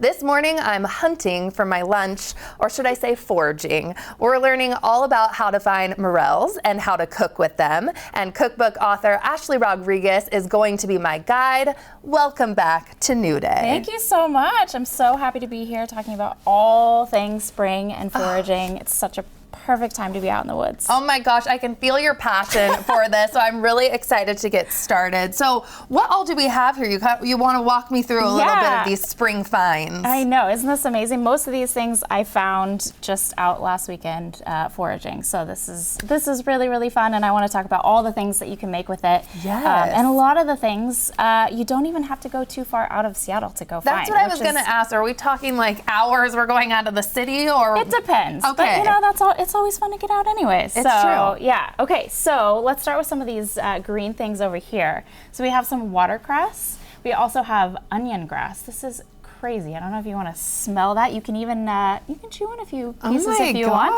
This morning, I'm hunting for my lunch, or should I say foraging. We're learning all about how to find morels and how to cook with them. And cookbook author Ashley Rodriguez is going to be my guide. Welcome back to New Day. Thank you so much. I'm so happy to be here talking about all things spring and foraging. It's such a perfect time to be out in the woods. Oh my gosh, I can feel your passion for this, so I'm really excited to get started. So what all do we have here? You want to walk me through a little bit of these spring finds? I know, isn't this amazing? Most of these things I found just out last weekend foraging. So this is really, really fun, and I want to talk about all the things that you can make with it. Yes. And a lot of the things, you don't even have to go too far out of Seattle to go find. That's what I was going to ask. Are we talking like hours we're going out of the city, or? It depends. Okay. But you know, that's all. It's always fun to get out anyways. It's true. Yeah. Okay, so let's start with some of these green things over here. So we have some watercress. We also have onion grass. This is crazy. I don't know if you want to smell that. You can even you can chew on a few pieces if you want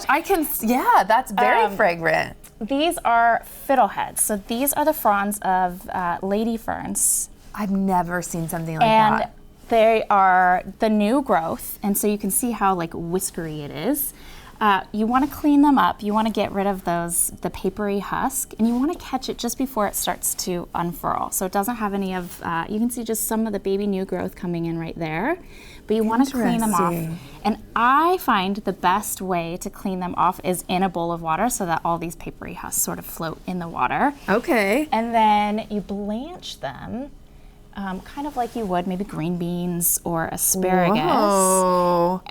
to. I can. Yeah, that's very fragrant. These are fiddleheads. So these are the fronds of lady ferns. I've never seen something like and that. They are the new growth, and so you can see how like whiskery it is. You want to clean them up. You want to get rid of the papery husk, and you want to catch it just before it starts to unfurl. So it doesn't have any of, you can see just some of the baby new growth coming in right there, but you want to clean them off. And I find the best way to clean them off is in a bowl of water so that all these papery husks sort of float in the water. Okay. And then you blanch them. Kind of like you would maybe green beans or asparagus. Whoa.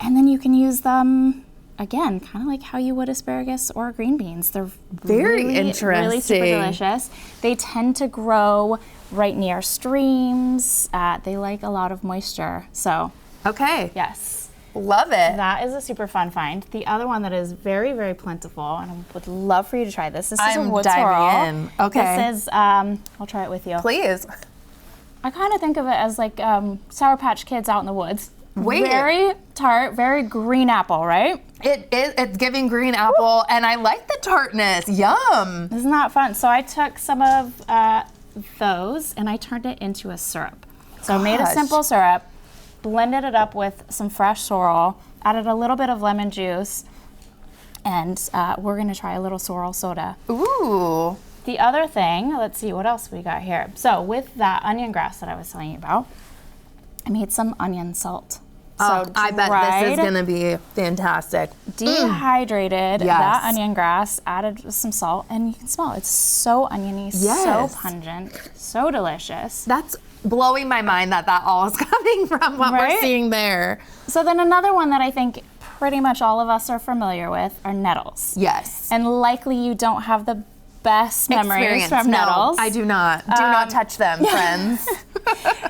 And then you can use them, again, kind of like how you would asparagus or green beans. They're very really, interesting. Really super delicious. They tend to grow right near streams. They like a lot of moisture. So, okay. yes. Love it. That is a super fun find. The other one that is very, very plentiful, and I would love for you to try this. This is a wood sorrel. In. Okay. This is, I'll try it with you. Please. I kind of think of it as like Sour Patch Kids out in the woods. Wait. Very tart, very green apple, right? It is. It's giving green apple, and I like the tartness. Yum. Isn't that fun? So I took some of those and I turned it into a syrup. So I made a simple syrup, blended it up with some fresh sorrel, added a little bit of lemon juice, and we're gonna try a little sorrel soda. Ooh. The other thing, let's see what else we got here. So with that onion grass that I was telling you about, I made some onion salt. So So I bet this is going to be fantastic. Dehydrated Yes. that onion grass, added some salt, and you can smell it. It's so oniony, Yes. so pungent, so delicious. That's blowing my mind that all is coming from what we're Right? seeing there. So then another one that I think pretty much all of us are familiar with are nettles. Yes. And likely you don't have the best memories from nettles. No, I do not. Do not touch them, friends.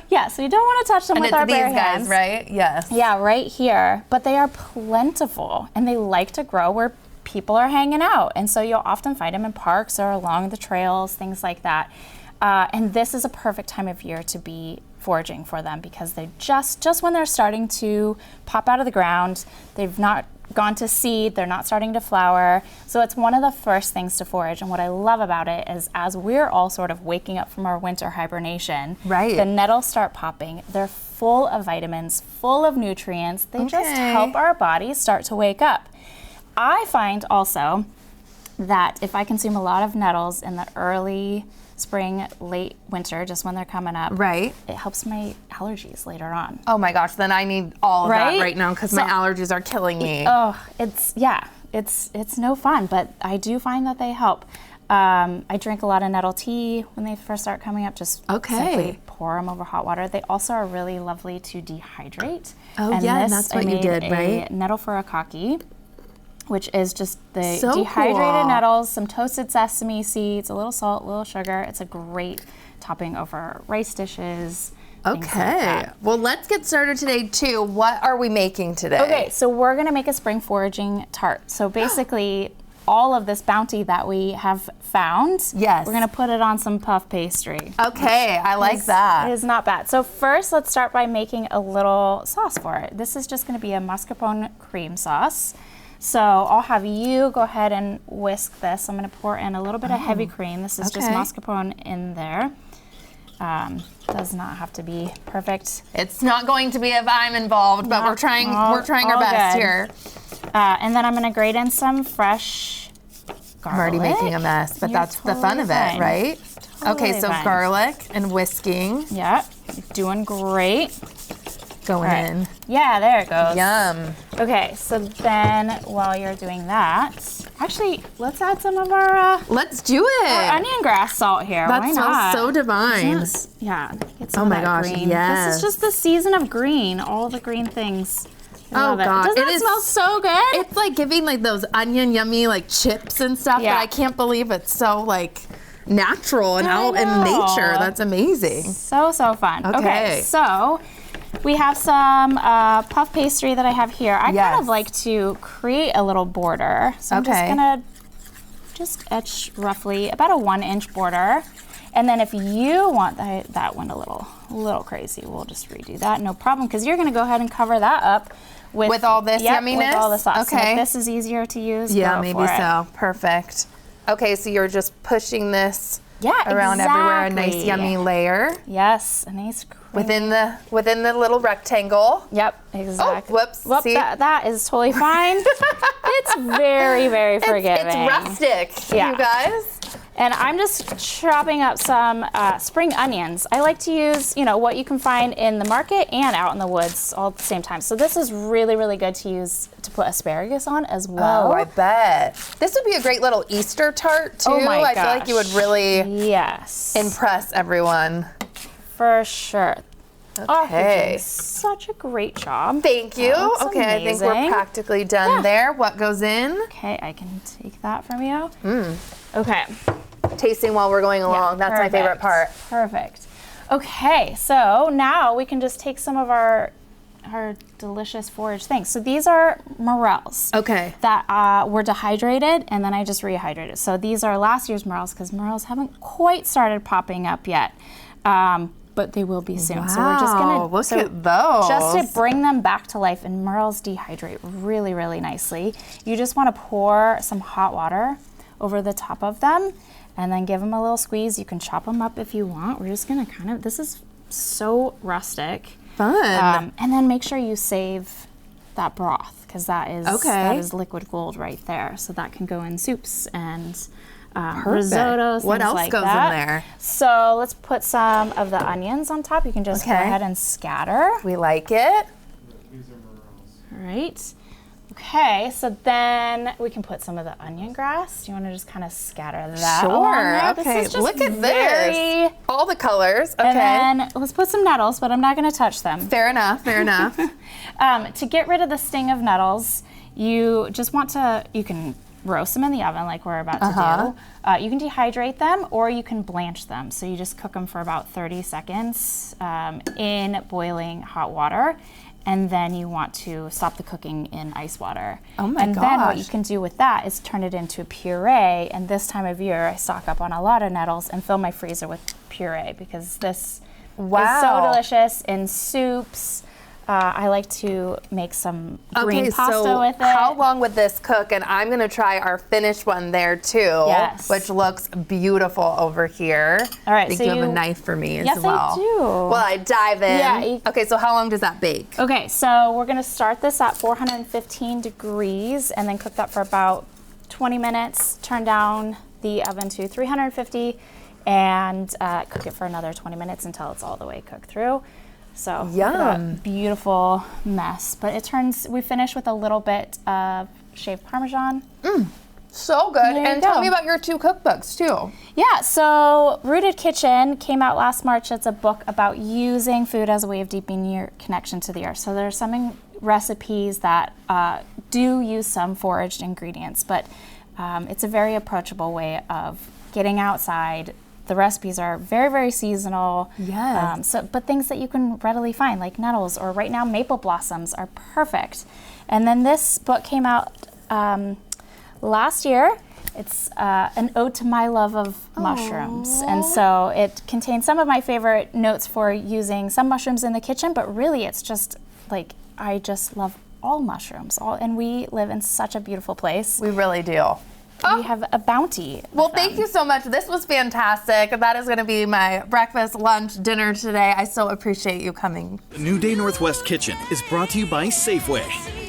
Yeah, so you don't want to touch them And with it's our bare these guys, hands. right? Yes. Yeah, right here. But they are plentiful, and they like to grow where people are hanging out. And so you'll often find them in parks or along the trails, things like that. And this is a perfect time of year to be foraging for them because they just when they're starting to pop out of the ground, they've not gone to seed, they're not starting to flower. So it's one of the first things to forage. And what I love about it is as we're all sort of waking up from our winter hibernation, Right. the nettles start popping. They're full of vitamins, full of nutrients. They just Okay. help our bodies start to wake up. I find also that if I consume a lot of nettles in the early spring, late winter, just when they're coming up, Right. it helps my allergies later on. Oh my gosh, then I need all of that Right? right now because So- my allergies are killing me. Oh, it's no fun, but I do find that they help. I drink a lot of nettle tea when they first start coming up. Just simply pour them over hot water. They also are really lovely to dehydrate. Oh, and yeah, and this, that's what I you made did, a right? nettle furikake, which is just the So dehydrated cool. nettles, some toasted sesame seeds, a little salt, a little sugar. It's a great topping over rice dishes. things like Okay. that. Well, let's get started today too. What are we making today? Okay, so we're gonna make a spring foraging tart. So basically, all of this bounty that we have found, Yes. we're gonna put it on some puff pastry. Okay, I like that. It is not bad. So first, let's start by making a little sauce for it. This is just gonna be a mascarpone cream sauce. So I'll have you go ahead and whisk this. I'm gonna pour in a little bit of heavy cream. This is just okay. mascarpone in there. Does not have to be perfect. It's not going to be if I'm involved, but we're trying our best here. And then I'm gonna grate in some fresh garlic. I'm already making a mess, but that's the fun of it, right? Okay, so garlic and whisking. Yeah, you're doing great. Going in. Yeah, there it goes. Yum. Okay, so then while you're doing that, actually, let's add some of our let's do it. onion grass salt here. That Why smells not? so divine. Yeah, get some of that green. Yes. This is just the season of green. All the green things. I love God, Doesn't it smell so good? It's like giving like those onion yummy like chips and stuff. Yeah. That I can't believe it's so like natural and out in nature. That's amazing. So fun. Okay. So we have some puff pastry that I have here. I kind of like to create a little border. So I'm just gonna etch roughly about a 1-inch border. And then if you want that one a little crazy, we'll just redo that. No problem, because you're gonna go ahead and cover that up with all this yumminess? With all the sauce. Okay. And if this is easier to use, Yeah, go maybe for it. so. Perfect. Okay, so you're just pushing this Yeah, around everywhere, a nice yummy layer. Yes, a nice within the little rectangle. Yep, exactly. Oh, whoops. Whoop, See? that is totally fine. It's very, very forgiving. It's rustic, you guys. And I'm just chopping up some spring onions. I like to use, what you can find in the market and out in the woods all at the same time. So this is really, really good to use to put asparagus on as well. Oh, I bet. This would be a great little Easter tart too. Oh my I feel gosh. like you would really impress everyone. For sure. Okay. Oh, you're doing such a great job. Thank you. Okay, I think we're practically done there. What goes in? Okay, I can take that from you. Okay. Tasting while we're going along. That's my favorite part. Perfect. Okay, so now we can just take some of our delicious forage things. So these are morels. Okay. That were dehydrated, and then I just rehydrated. So these are last year's morels, because morels haven't quite started popping up yet. But they will be soon. Wow, so we're just gonna look at those. Just to bring them back to life, and morels dehydrate really, really nicely. You just want to pour some hot water over the top of them, and then give them a little squeeze. You can chop them up if you want. We're just gonna this is so rustic. Fun. And then make sure you save that broth, because that is liquid gold right there. So that can go in soups and risottos. What else like goes that. in there? So let's put some of the onions on top. You can just go ahead and scatter. We like it. These are morels. All right. Okay, so then we can put some of the onion grass. Do you want to just kind of scatter that along there? Okay. This is just Look at this. All the colors. Okay. And then let's put some nettles, but I'm not going to touch them. Fair enough. Fair enough. To get rid of the sting of nettles, you just want to, you can roast them in the oven like we're about to do. You can dehydrate them, or you can blanch them. So you just cook them for about 30 seconds in boiling hot water. And then you want to stop the cooking in ice water. Oh my gosh. And then what you can do with that is turn it into a puree. And this time of year, I stock up on a lot of nettles and fill my freezer with puree, because this is so delicious in soups. I like to make some green pasta with it. How long would this cook? And I'm going to try our finished one there too, which looks beautiful over here. All right, I think so you have a knife for me as well. Yes, I do. Well, I dive in. Yeah, okay, so how long does that bake? Okay, so we're going to start this at 415 degrees and then cook that for about 20 minutes. Turn down the oven to 350 and cook it for another 20 minutes until it's all the way cooked through. So yum, beautiful mess. But we finish with a little bit of shaved Parmesan. So good. And tell me about your 2 cookbooks too. Yeah, so Rooted Kitchen came out last March. It's a book about using food as a way of deepening your connection to the earth. So there's some recipes that do use some foraged ingredients, but it's a very approachable way of getting outside. The recipes are very, very seasonal. Yes. But things that you can readily find, like nettles, or right now maple blossoms are perfect. And then this book came out last year. It's an ode to my love of mushrooms. And so it contains some of my favorite notes for using some mushrooms in the kitchen, but really it's just like, I just love all mushrooms. And we live in such a beautiful place. We really do. we have a bounty. Well, thank you so much. This was fantastic. That is going to be my breakfast, lunch, dinner today. I so appreciate you coming. New Day Northwest Kitchen is brought to you by Safeway.